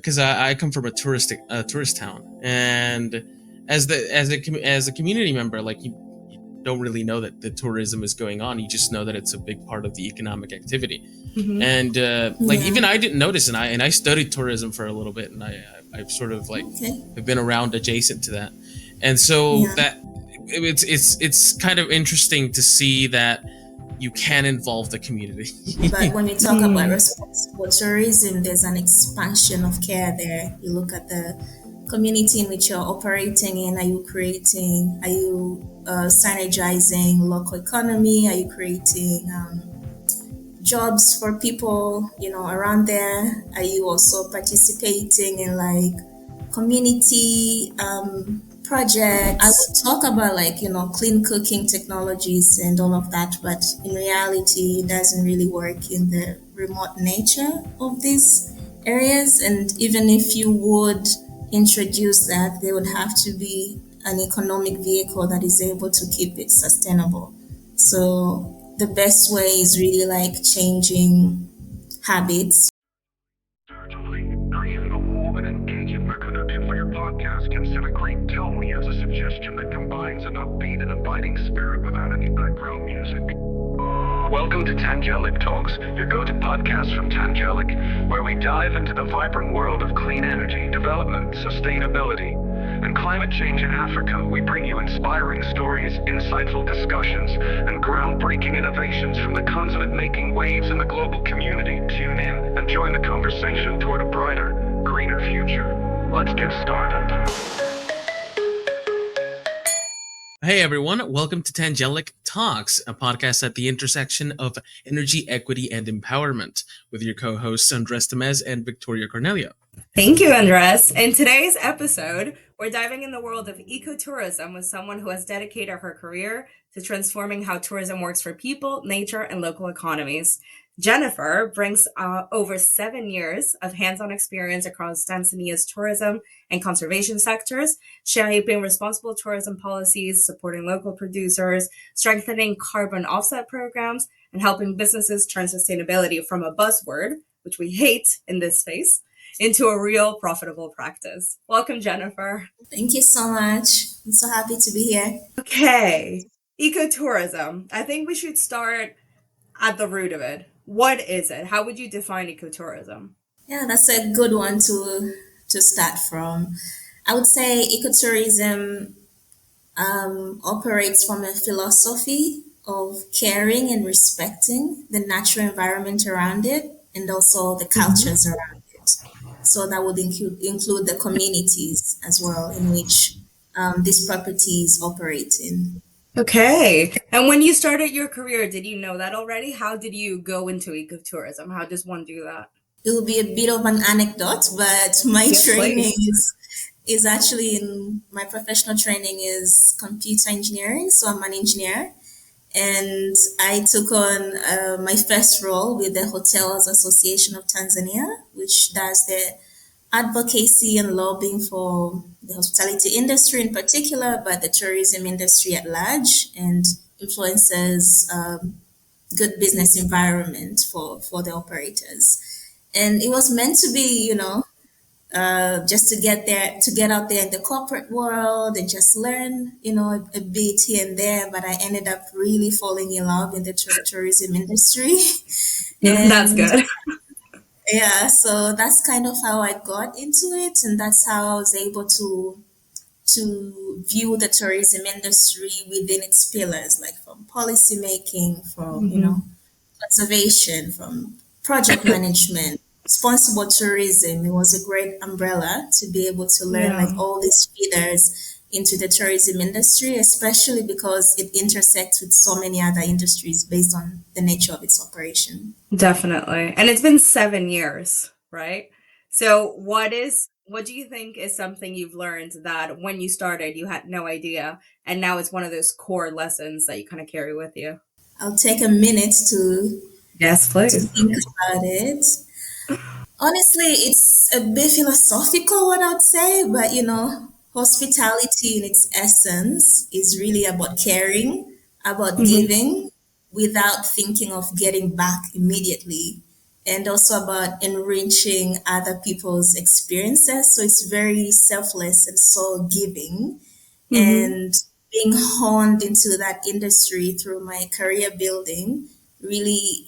because I come from a tourist town, and as a community member, like you don't really know that the tourism is going on. You just know that it's a big part of the economic activity, and like Yeah. even I didn't notice, and I studied tourism for a little bit, and I've sort of like Okay. have been around adjacent to that, and so Yeah. that it's kind of interesting to see that you can involve the community. But when we talk about responsible tourism, there's an expansion of care there. You look at the community in which you're operating in. Are you synergizing local economy? Are you creating jobs for people, around there? Are you also participating in like community projects? I would talk about like, clean cooking technologies and all of that, but in reality, it doesn't really work in the remote nature of these areas. And even if you would introduce that, there would have to be an economic vehicle that is able to keep it sustainable. So the best way is really like changing habits. Certainly, creating a warm and engaging mechanism for your podcast, consider Great Tell Me as a suggestion that combines an upbeat and inviting spirit without any background music. Welcome to Tangelic Talks, your go-to podcast from Tangelic, where we dive into the vibrant world of clean energy, development, sustainability, and climate change in Africa. We bring you inspiring stories, insightful discussions, and groundbreaking innovations from the continent making waves in the global community. Tune in and join the conversation toward a brighter, greener future. Let's get started. Hey everyone, welcome to Tangelic Talks, a podcast at the intersection of energy, equity, and empowerment, with your co-hosts Andres Tamez and Victoria Cornelio. Thank you, Andres. In today's episode, we're diving in the world of ecotourism with someone who has dedicated her career to transforming how tourism works for people, nature, and local economies. Jennifer brings over 7 years of hands-on experience across Tanzania's tourism and conservation sectors, shaping responsible tourism policies, supporting local producers, strengthening carbon offset programs, and helping businesses turn sustainability from a buzzword, which we hate in this space, into a real profitable practice. Welcome, Jennifer. Thank you so much. I'm so happy to be here. Okay, ecotourism. I think we should start at the root of it. What is it? How would you define ecotourism? Yeah, that's a good one to start from. I would say ecotourism operates from a philosophy of caring and respecting the natural environment around it and also the cultures around it. So that would include the communities as well in which these properties operate in. Okay. And when you started your career, did you know that already? How did you go into ecotourism? How does one do that? It will be a bit of an anecdote, but my Yes, training please. is actually in my professional training is computer engineering. So I'm an engineer, and I took on my first role with the Hotels Association of Tanzania, which does the advocacy and lobbying for the hospitality industry in particular, but the tourism industry at large, and influences good business environment for the operators. And it was meant to be, just to get there, to get out there in the corporate world and just learn, a bit here and there. But I ended up really falling in love in the tourism industry. That's And good. yeah, so that's kind of how I got into it, and that's how I was able to view the tourism industry within its pillars, like from policy making, from conservation, from project management, responsible tourism. It was a great umbrella to be able to learn Yeah, like all these feeders into the tourism industry, especially because it intersects with so many other industries based on the nature of its operation. definitely. And it's been 7 years, right? So what do you think is something you've learned that when you started you had no idea and now it's one of those core lessons that you kind of carry with you? I'll take a minute Yes, to please. think about it. Honestly, it's a bit philosophical, what I would say, but hospitality in its essence is really about caring, about Hmm. giving without thinking of getting back immediately. and also about enriching other people's experiences. So it's very selfless and so giving. Mm-hmm. And being honed into that industry through my career building really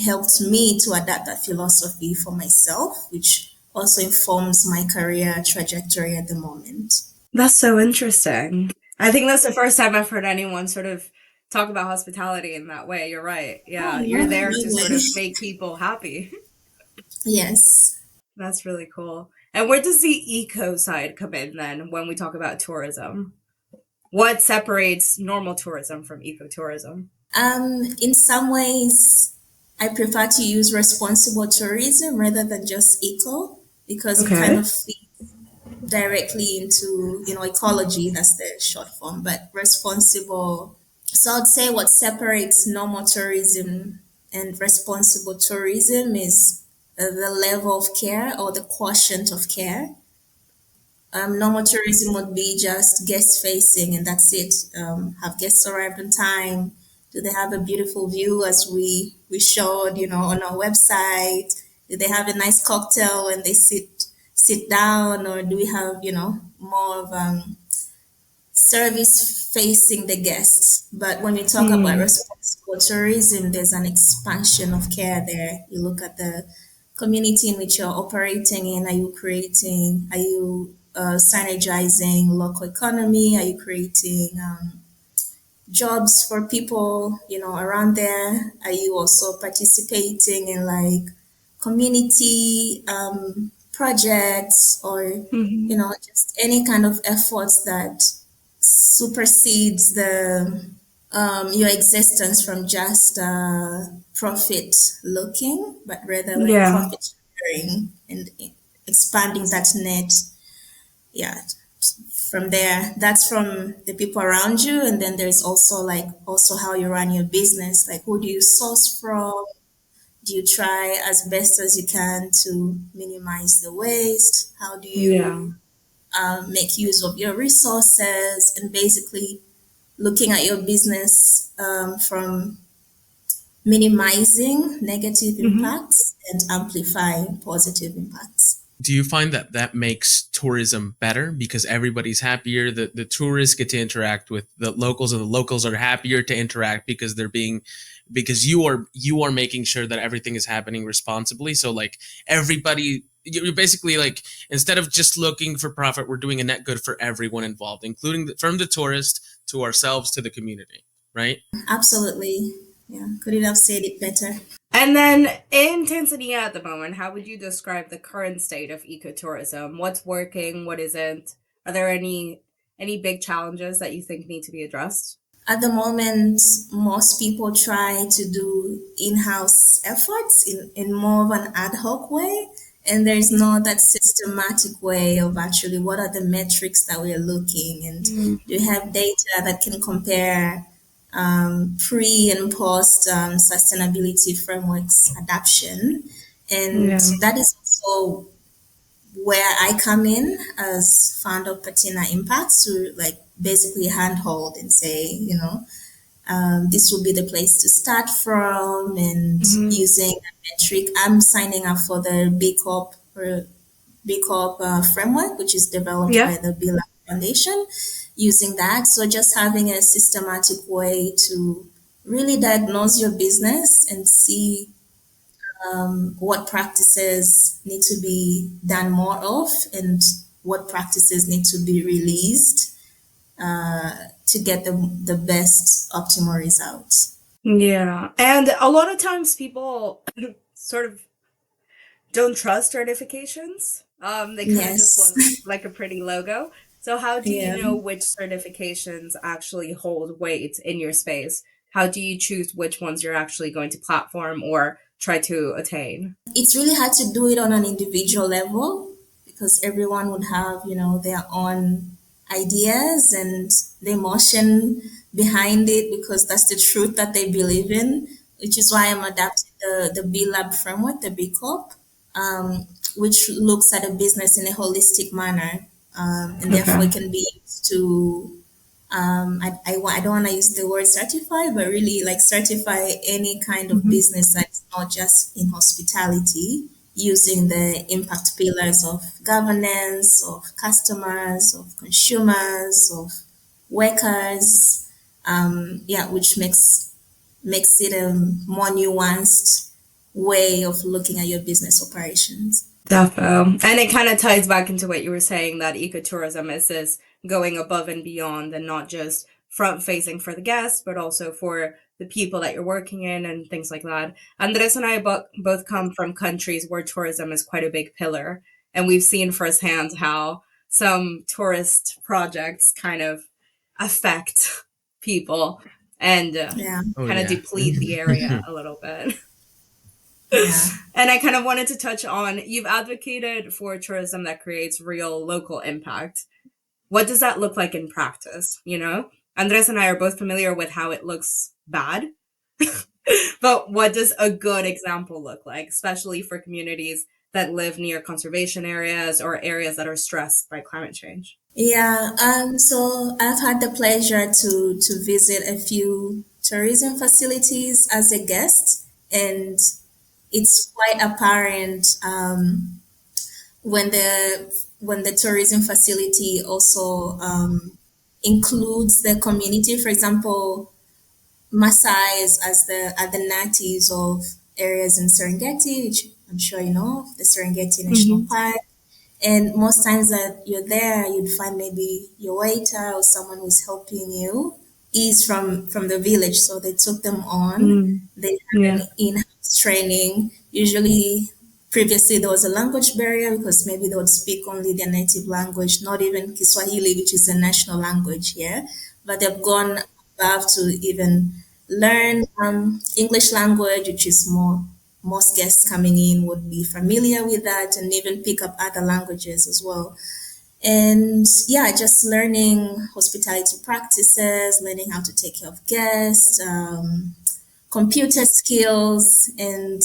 helped me to adapt that philosophy for myself, which also informs my career trajectory at the moment. That's so interesting. I think that's the first time I've heard anyone sort of talk about hospitality in that way. You're right. Oh, Yeah, you're there to sort lovely. of make people happy. Yes. That's really cool. And where does the eco side come in then when we talk about tourism? What separates normal tourism from ecotourism? In some ways, I prefer to use responsible tourism rather than just eco because it kind Okay. of feeds directly into, ecology, that's the short form, but responsible. So I'd say what separates normal tourism and responsible tourism is the level of care or the quotient of care. Normal tourism would be just guest facing and that's it. Have guests arrived on time? Do they have a beautiful view as we showed, on our website? Do they have a nice cocktail when they sit down, or do we have, more of service facing the guests? But when we talk about Hmm. responsible tourism, there's an expansion of care there. You look at the community in which you're operating in. Are you synergizing local economy? Are you creating jobs for people, around there? Are you also participating in like community projects, or, Hmm. just any kind of efforts that supersedes the your existence from just profit looking, but rather like Yeah. profit sharing and expanding that net. Yeah, from there, that's from the people around you, and then there's also how you run your business. Like, who do you source from? Do you try as best as you can to minimize the waste? How do Yeah. you make use of your resources, and basically looking at your business from minimizing negative Hmm. impacts and amplifying positive impacts. Do you find that that makes tourism better because everybody's happier? The tourists get to interact with the locals, and the locals are happier to interact because they're being because you are making sure that everything is happening responsibly. So like everybody, you're basically like, instead of just looking for profit, we're doing a net good for everyone involved, including from the tourist to ourselves to the community, right? Absolutely. Yeah, couldn't have said it better. And then in Tanzania at the moment, how would you describe the current state of ecotourism? What's working? What isn't? Are there any big challenges that you think need to be addressed? At the moment, most people try to do in-house efforts in more of an ad hoc way. And there's no that systematic way of actually what are the metrics that we're looking, and Mm. do you have data that can compare pre and post sustainability frameworks adoption? And Yeah. that is also where I come in as founder of Patina Impact to like basically handhold and say, this will be the place to start from, and Hmm. using a metric. I'm signing up for the B-Corp or B-Corp framework, which is developed Yeah. by the B-Lab Foundation, using that. So just having a systematic way to really diagnose your business and see what practices need to be done more of, and what practices need to be released to get the best optimal results. Yeah. And a lot of times people sort of don't trust certifications. They kind of just Yes. want like a pretty logo. So how do Yeah. you know which certifications actually hold weight in your space? How do you choose which ones you're actually going to platform or try to attain? It's really hard to do it on an individual level because everyone would have, their own ideas and the emotion behind it, because that's the truth that they believe in, which is why I'm adapting the B Lab framework, the B Corp, which looks at a business in a holistic manner, and therefore Okay. it can be used to I don't want to use the word certify, but really like certify any kind of Hmm. business that's not just in hospitality, using the impact pillars of governance, of customers, of consumers, of workers, which makes it a more nuanced way of looking at your business operations. Defo. And it kind of ties back into what you were saying, that ecotourism is this going above and beyond and not just front facing for the guests, but also for the people that you're working in and things like that. Andres and I both come from countries where tourism is quite a big pillar. And we've seen firsthand how some tourist projects kind of affect people and Yeah, Oh kind of yeah. deplete the area a little bit. yeah. And I kind of wanted to touch on, you've advocated for tourism that creates real local impact. What does that look like in practice? You know, Andres and I are both familiar with how it looks bad, but what does a good example look like, especially for communities that live near conservation areas or areas that are stressed by climate change? Yeah, so I've had the pleasure to visit a few tourism facilities as a guest, and it's quite apparent when the tourism facility also includes the community. For example, Maasais as the are the natives of areas in Serengeti, which I'm sure you know, the Serengeti National Park. And most times that you're there, you'd find maybe your waiter or someone who's helping you is from the village. So they took them on. They had an in-house training. Usually, previously there was a language barrier because maybe they would speak only their native language, not even Kiswahili, which is the national language here. But they've gone above to even learn English language, which is more most guests coming in would be familiar with that and even pick up other languages as well. And yeah, just learning hospitality practices, learning how to take care of guests, computer skills, and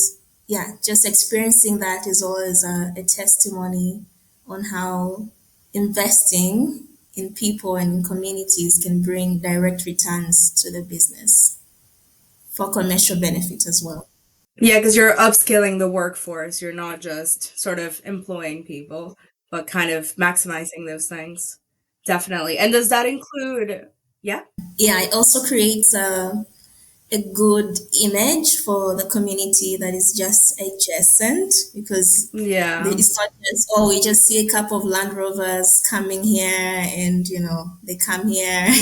yeah, just experiencing that is always a testimony on how investing in people and in communities can bring direct returns to the business for commercial benefit as well. Yeah, because you're upskilling the workforce. You're not just sort of employing people, but kind of maximizing those things. Definitely. And does that include, yeah? Yeah, it also creates a good image for the community that is just adjacent because Yeah. it's not just, oh, we just see a couple of Land Rovers coming here and, they come here,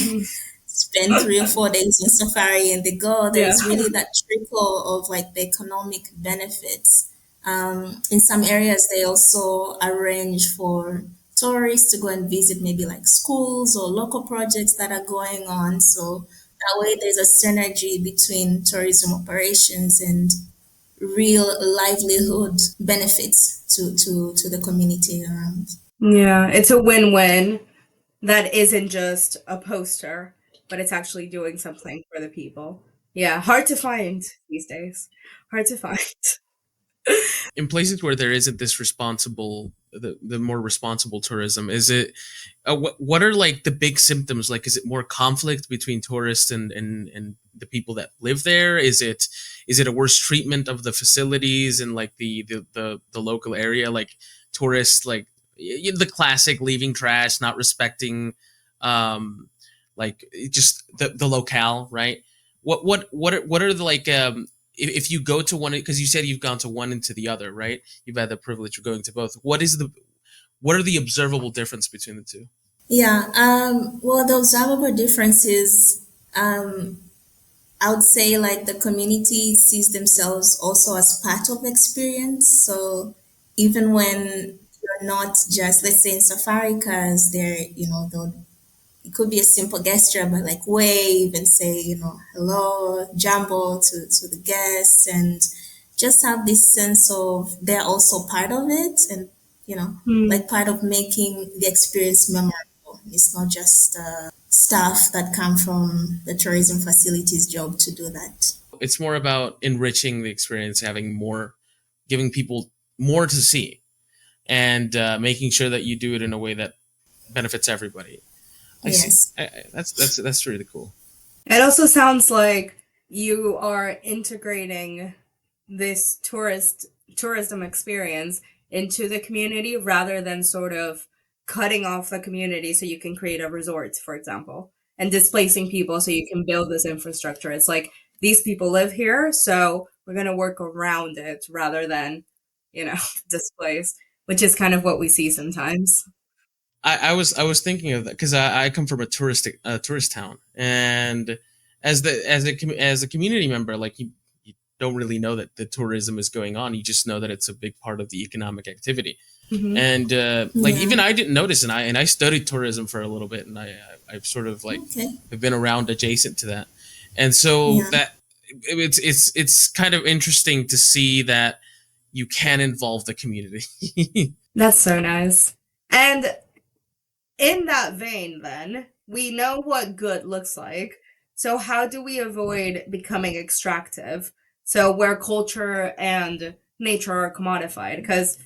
spend 3 or 4 days on safari and they go. Yeah. There's really that trickle of like the economic benefits. In some areas, they also arrange for tourists to go and visit maybe like schools or local projects that are going on. So that way, there's a synergy between tourism operations and real livelihood benefits to the community around. Yeah. It's a win-win that isn't just a poster, but it's actually doing something for the people. Yeah. Hard to find these days. Hard to find. In places where there isn't this the more responsible tourism, is it what are like the big symptoms? Like, is it more conflict between tourists and the people that live there? Is it a worse treatment of the facilities and like the local area? Like tourists, like the classic leaving trash, not respecting like just the locale, right? What are the like if you go to one, because you said you've gone to one and to the other, right? You've had the privilege of going to both. What are the observable difference between the two? Yeah, well, the observable differences, um, I would say like the community sees themselves also as part of the experience. So even when you're not just, let's say in safari cars, they'll it could be a simple gesture, but like wave and say, hello, jumbo to the guests and just have this sense of they're also part of it and, like part of making the experience memorable. It's not just staff that come from the tourism facilities job to do that. It's more about enriching the experience, having more, giving people more to see, and making sure that you do it in a way that benefits everybody. I see. Yes. That's really cool. It also sounds like you are integrating this tourism experience into the community rather than sort of cutting off the community so you can create a resort, for example, and displacing people so you can build this infrastructure. It's like these people live here, so we're going to work around it rather than, you know, displace, which is kind of what we see sometimes. I was thinking of that because I come from a tourist town, and as a community member, like you don't really know that the tourism is going on. You just know that it's a big part of the economic activity. Mm-hmm. And like Yeah. even I didn't notice, and I studied tourism for a little bit, and I've sort of like Okay. have been around adjacent to that, and so Yeah. that it's kind of interesting to see that you can involve the community. That's so nice. And in that vein, then, we know what good looks like. So, how do we avoid becoming extractive? So, where culture and nature are commodified? Because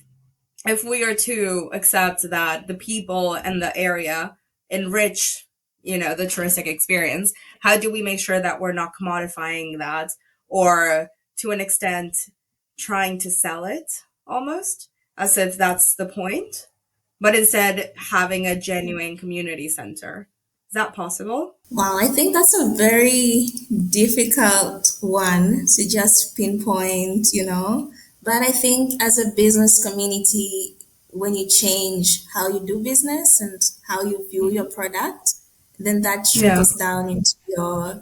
if we are to accept that the people and the area enrich, you know, the touristic experience, how do we make sure that we're not commodifying that or to an extent trying to sell it almost as if that's the point, but instead having a genuine community center? Is that possible? Wow, I think that's a very difficult one to just pinpoint, But I think as a business community, when you change how you do business and how you view your product, then that Yeah. trickles down into your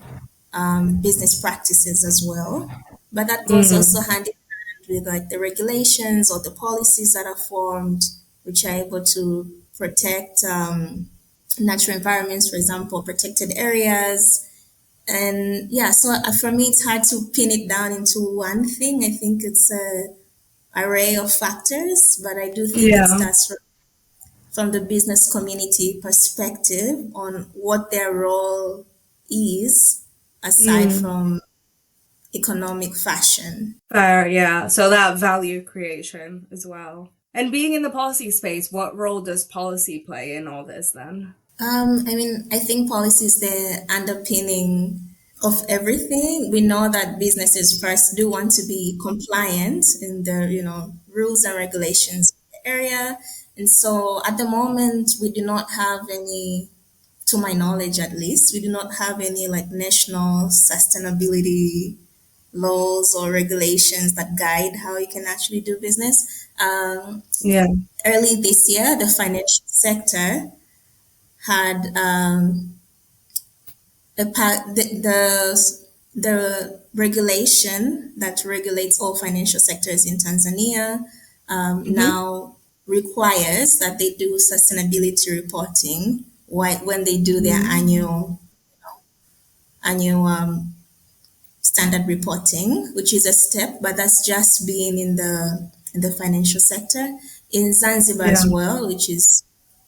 business practices as well. But that goes also Mm. hand in hand with like the regulations or the policies that are formed, which are able to protect natural environments, for example, protected areas. And yeah, so for me, it's hard to pin it down into one thing. I think it's a array of factors, but I do think it Yeah. starts from the business community perspective on what their role is aside Mm. from economic fashion. Fair, yeah. So that value creation as well. And being in the policy space, what role does policy play in all this then? I mean, I think policy is the underpinning of everything. We know that businesses first do want to be compliant in the, rules and regulations of the area. And so at the moment, we do not have any, to my knowledge at least, we do not have any like national sustainability laws or regulations that guide how you can actually do business. Yeah. Early this year, the financial sector had the regulation that regulates all financial sectors in Tanzania Mm-hmm. now requires that they do sustainability reporting when they do their annual standard reporting, which is a step, but that's just being in the financial sector. In Zanzibar Yeah. as well, which is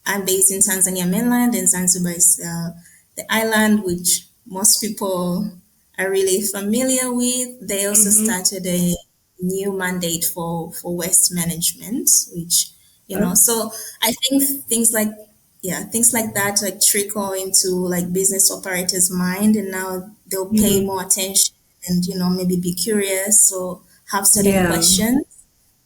I'm based in Tanzania mainland, and Zanzibar is the island which most people are really familiar with. They also Mm-hmm. started a new mandate for waste management, which so I think things like that like trickle into like business operators' mind, and now they'll pay Mm-hmm. more attention and maybe be curious or have certain Yeah. questions,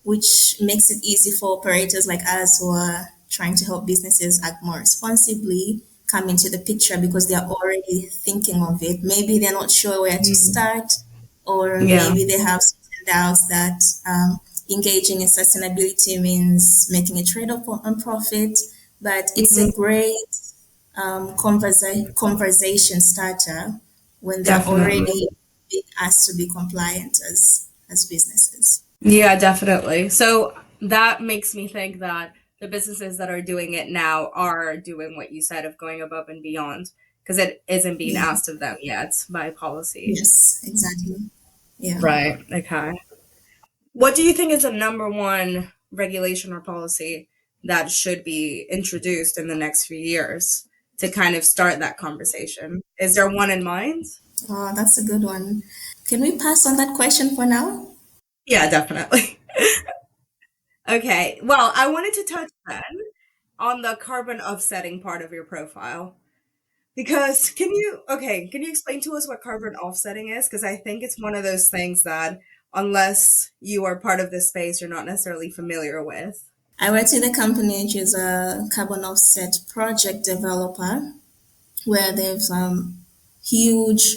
which makes it easy for operators like us who are trying to help businesses act more responsibly come into the picture because they're already thinking of it. Maybe they're not sure where to Mm. start, or Yeah. maybe they have certain doubts that engaging in sustainability means making a trade-off on profit. But it's a Mm-hmm. great conversation starter when they're Definitely. already being asked to be compliant as businesses. Yeah, definitely. So that makes me think that the businesses that are doing it now are doing what you said of going above and beyond because it isn't being Yeah. asked of them yet by policy. Yes, exactly. Yeah. Right. Okay. What do you think is the number one regulation or policy that should be introduced in the next few years to kind of start that conversation? Is there one in mind? Oh, that's a good one. Can we pass on that question for now? Yeah, definitely. Okay. Well, I wanted to touch then on the carbon offsetting part of your profile. Because can you explain to us what carbon offsetting is? Because I think it's one of those things that unless you are part of this space you're not necessarily familiar with. I worked in a company which is a carbon offset project developer where they've huge,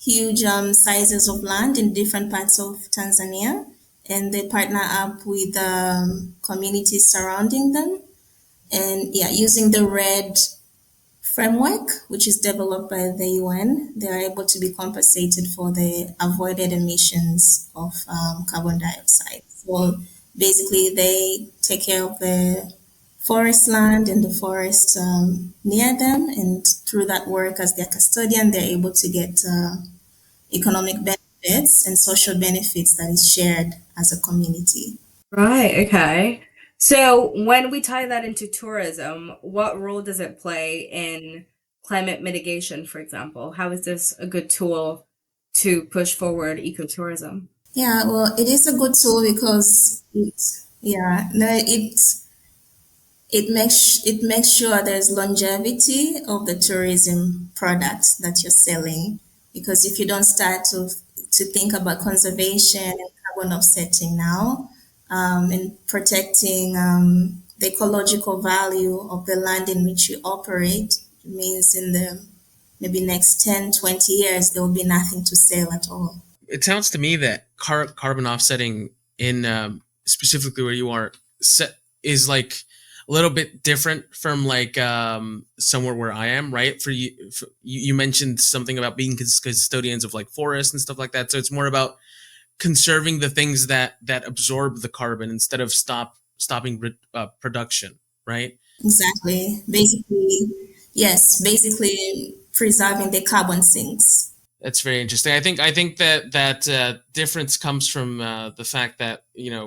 huge sizes of land in different parts of Tanzania, and they partner up with communities surrounding them. And yeah, using the RED framework, which is developed by the UN, they are able to be compensated for the avoided emissions of carbon dioxide. So basically, they take care of the forest land and the forest near them, and through that work as their custodian, they're able to get economic benefits and social benefits that is shared as a community. Right, okay. So when we tie that into tourism, what role does it play in climate mitigation, for example? How is this a good tool to push forward ecotourism? Yeah, well, it is a good tool because yeah, no, it makes sure there's longevity of the tourism products that you're selling. Because if you don't start to think about conservation and carbon offsetting now, and protecting the ecological value of the land in which you operate, it means in the maybe next 10, 20 years, there will be nothing to sell at all. It sounds to me that carbon offsetting in specifically where you are is like a little bit different from like somewhere where I am, right? You mentioned something about being custodians of like forests and stuff like that. So it's more about conserving the things that absorb the carbon instead of stopping production, right? Exactly. Basically, yes, basically preserving the carbon sinks. That's very interesting. I think that difference comes from the fact that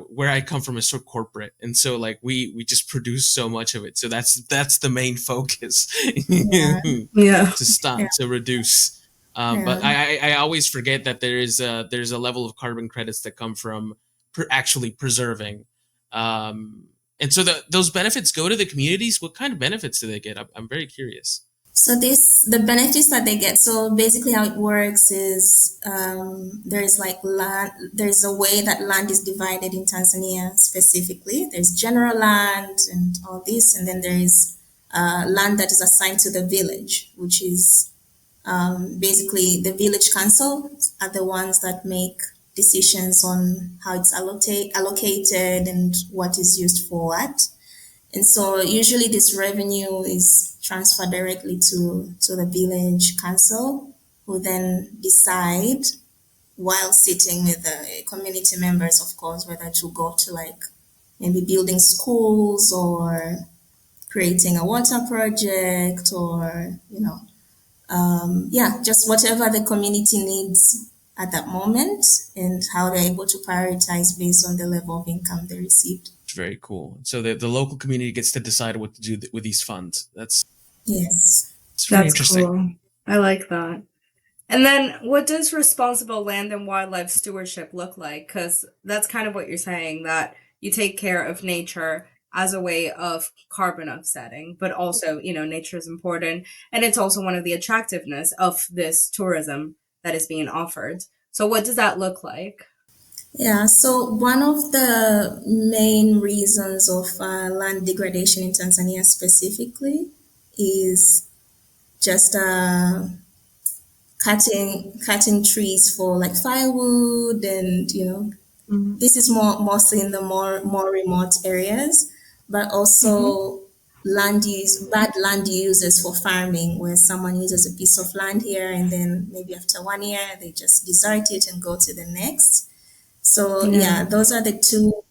where I come from is so corporate, and so like we just produce so much of it. So that's the main focus Yeah, Yeah. to stop yeah, to reduce. But yeah. I always forget that there's a level of carbon credits that come from actually preserving. And so those benefits go to the communities. What kind of benefits do they get? I'm very curious. So the benefits that they get. So basically, how it works is there's like land. There's a way that land is divided in Tanzania specifically. There's general land and all this, and then there is land that is assigned to the village, which is basically the village council are the ones that make decisions on how it's allocated and what is used for what. And so usually this revenue is transferred directly to the village council, who then decide while sitting with the community members, of course, whether to go to like maybe building schools or creating a water project or, yeah, just whatever the community needs at that moment and how they're able to prioritize based on the level of income they received. It's very cool. So the local community gets to decide what to do with these funds. Yes. It's very That's interesting. cool. I like that. And then what does responsible land and wildlife stewardship look like? Because that's kind of what you're saying, that you take care of nature as a way of carbon offsetting, but also, nature is important. And it's also one of the attractiveness of this tourism that is being offered. So what does that look like? Yeah, so one of the main reasons of land degradation in Tanzania specifically is just cutting trees for like firewood, and this is mostly in the more remote areas, but also bad land uses for farming, where someone uses a piece of land here and then maybe after 1 year they just desert it and go to the next. So Yeah. yeah, those are the two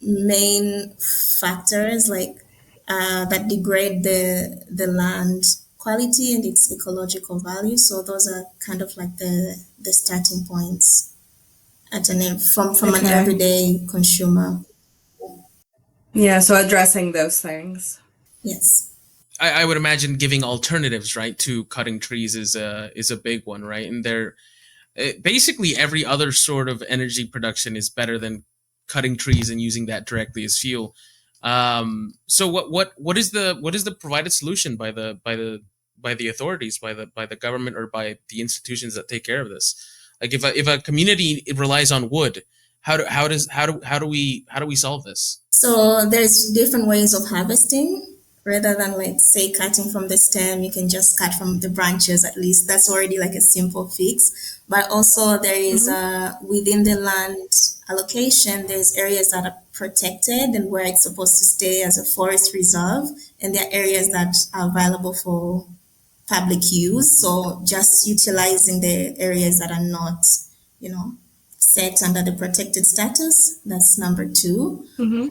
main factors like that degrade the land quality and its ecological value. So those are kind of like the starting points at from an Okay. everyday consumer. Yeah, so addressing those things. Yes. I would imagine giving alternatives, right, to cutting trees is a big one, right? And basically every other sort of energy production is better than cutting trees and using that directly as fuel. So what is the provided solution by the authorities, by the government, or by the institutions that take care of this? Like if a community relies on wood, how do we solve this? So there's different ways of harvesting. Rather than like say cutting from the stem, you can just cut from the branches at least. That's already like a simple fix. But also there is within the land allocation, there's areas that are protected and where it's supposed to stay as a forest reserve, and there are areas that are available for public use. So just utilizing the areas that are not, you know, set under the protected status. That's number two. Mm-hmm.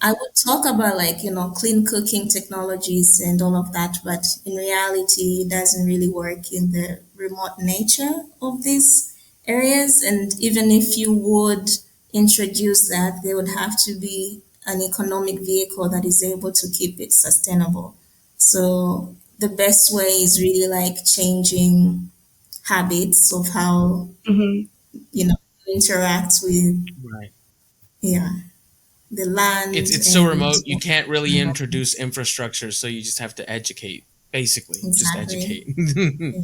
I would talk about like, clean cooking technologies and all of that, but in reality, it doesn't really work in the remote nature of these areas. And even if you would introduce that, there would have to be an economic vehicle that is able to keep it sustainable. So the best way is really like changing habits of how, Mm-hmm. you interact with, Right. yeah, the land It's so and remote. You can't really introduce infrastructure, so you just have to educate. Basically, just exactly, educate. yeah.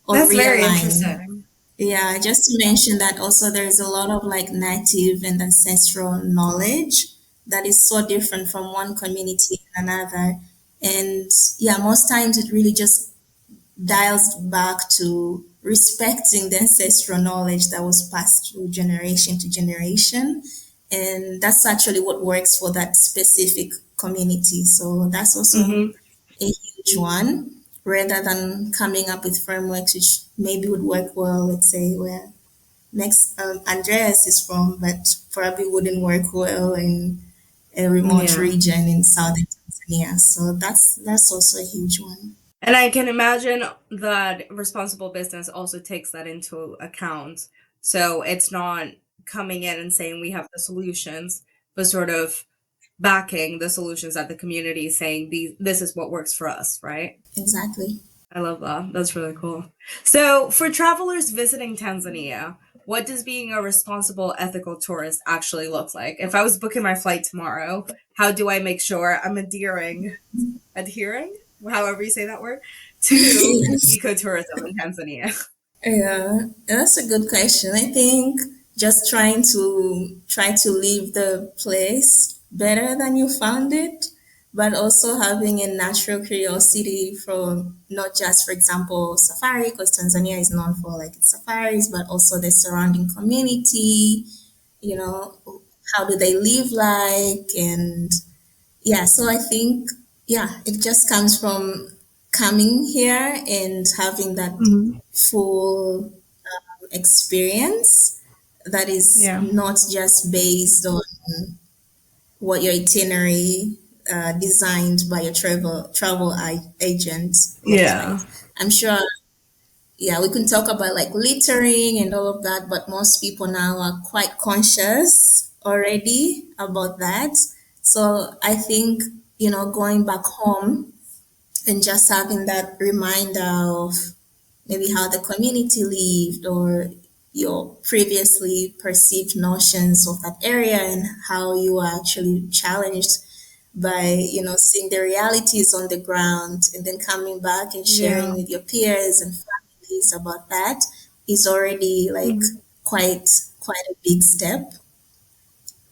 Or That's very realign. interesting. Yeah, just to mention that also there's a lot of like native and ancestral knowledge that is so different from one community and another. And yeah, most times it really just dials back to respecting the ancestral knowledge that was passed through generation to generation. And that's actually what works for that specific community. So that's also Mm-hmm. a huge one, rather than coming up with frameworks which maybe would work well, let's say, where next Andreas is from, but probably wouldn't work well in a remote Yeah. region in southern Tanzania. So that's also a huge one. And I can imagine that responsible business also takes that into account. So it's not coming in and saying we have the solutions, but sort of backing the solutions that the community is saying this is what works for us, right? Exactly. I love that. That's really cool. So, for travelers visiting Tanzania, what does being a responsible ethical tourist actually look like? If I was booking my flight tomorrow, how do I make sure I'm adhering, however you say that word, to Yes. ecotourism in Tanzania? Yeah, that's a good question. I think just try to leave the place better than you found it, but also having a natural curiosity from not just, for example, safari, because Tanzania is known for like its safaris, but also the surrounding community, you know, how do they live like, and yeah, so I think, yeah, it just comes from coming here and having that Mm-hmm. full experience that is Yeah. not just based on what your itinerary designed by your agent looks like. Yeah. I'm sure, yeah, we can talk about like littering and all of that, but most people now are quite conscious already about that. So I think, going back home and just having that reminder of maybe how the community lived or your previously perceived notions of that area and how you are actually challenged by seeing the realities on the ground and then coming back and sharing Yeah. with your peers and families about that is already like Mhm. quite a big step.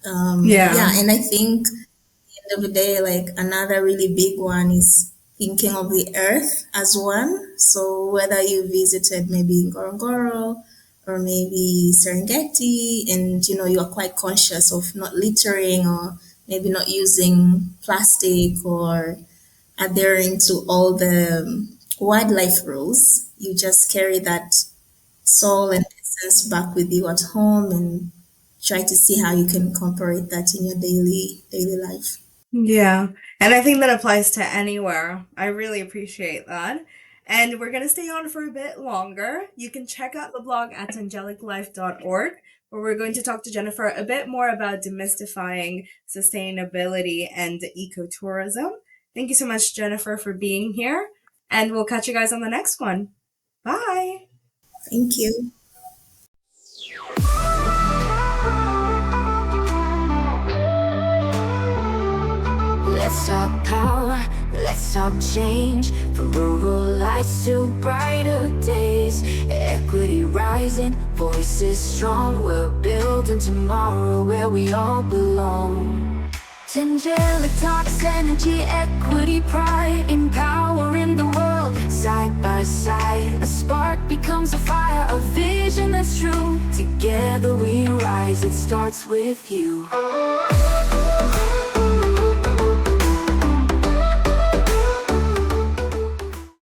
Yeah, Yeah. and I think end of the day, like another really big one is thinking of the earth as one. So whether you visited maybe Ngorongoro or maybe Serengeti, and you are quite conscious of not littering or maybe not using plastic or adhering to all the wildlife rules, you just carry that soul and essence back with you at home and try to see how you can incorporate that in your daily life. Yeah. And I think that applies to anywhere. I really appreciate that. And we're going to stay on for a bit longer. You can check out the blog at tangeliclife.org, where we're going to talk to Jennifer a bit more about demystifying sustainability and ecotourism. Thank you so much, Jennifer, for being here. And we'll catch you guys on the next one. Bye. Thank you. Let's talk power, let's talk change. From rural lights to brighter days. Equity rising, voices strong. We're building tomorrow where we all belong. Tangelic Talks, energy, equity, pride. Empowering the world, side by side. A spark becomes a fire, a vision that's true. Together we rise, it starts with you.